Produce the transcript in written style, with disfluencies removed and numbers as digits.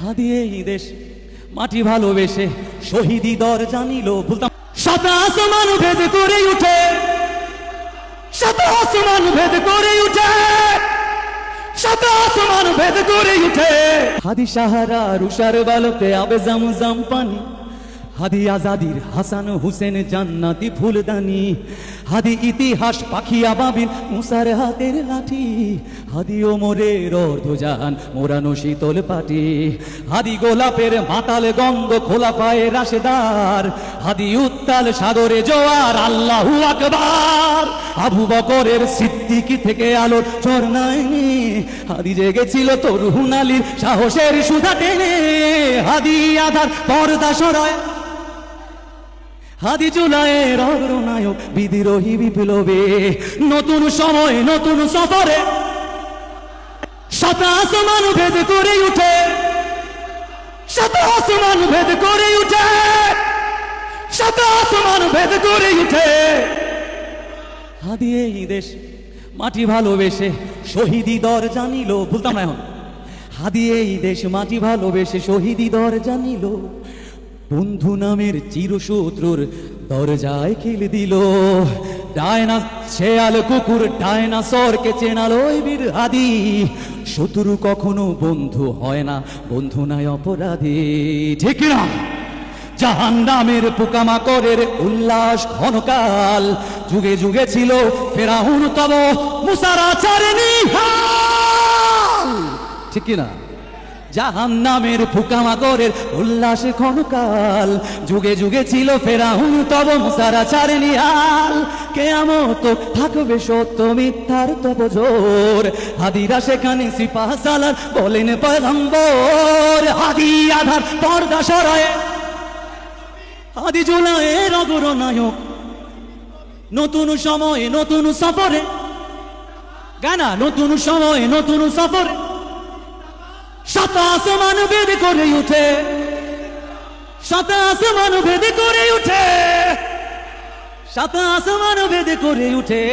হাদি এই দেশ মাটি ভালোবেসে শহীদি দর জানিল বলতাম সাত আসমান ভেদ করে উঠে, সাত আসমান ভেদ করে উঠে, সাত আসমান ভেদ করে উঠে। হাদি সাহারা রুষার বালকে আবে জামজাম পানি, হাদি আজাদির হাসান হুসেন জান্নাতি ফুলদানি, হাদি ইতিহাস পাখি আবাবিল মুসার হাতের লাঠি, হাদি ওমরের অর্ধজাহান মোরানো শীতল পাটি, হাদি গোলাপের মাতাল গন্ধ খোলাফায়ে রাশেদার, হাদি উত্তাল সাগরে জোয়ার আল্লাহু আকবার। আবু বকরের সিদ্দিকি থেকে আলোর ঝর্ণায় হাদি জেগেছিল তরুণ আলীর সাহসের সুধা টেনে, হাদি আধার পর্দা সরায়, হাদি জুলাইয়ের অগ্রনায়ক বিদ্রোহী বিপ্লবে, নতুন সময় নতুন সফরে সাত আসমান ভেদ করে উঠে, সাত আসমান ভেদ করে উঠে, সাত আসমান ভেদ করে উঠে। হাদি এই দেশ মাটি ভালোবেসে শহীদি দর জানিল বলতাম না এখন, হাদি এই দেশ মাটি ভালোবেসে শহীদি দর জানিল, বন্ধু নামের চিরশত্রুর দরজায় খিল দিল, ডায়না শেয়াল কুকুর ডায়নাসরকে চেনালো ওই বীর হাদি, শত্রু কখনো বন্ধু হয় না, বন্ধু নাই অপরাধী, ঠিক না? জাহান্নামের পোকামাকড়ের উল্লাস ঘনকাল, যুগে যুগে ছিল ফেরাউন তব মুসার আচারে নিহাল, ঠিক না? জাহান্নামের পোকামাকড়ের উল্লাস ক্ষণকাল, যুগে যুগে ছিল ফেরাউন তব মুসার আচারে নিহাল, কিয়ামত থাকবে সত্য মিথ্যার তব জোর, হাদিরা সেখানে সিপাহ সালার বলেন পয়গম্বর, হাদি আধার পর্দা সরায়, হাদি জুলাইয়ের অগ্রনায়ক নতুন সময় নতুন সফরে, গানা নতুন সময় নতুন সফরে, সাত আসমান ভেদ করে উঠে, সাত আসমান ভেদ করে উঠে, সাত আসমান ভেদ করে উঠে।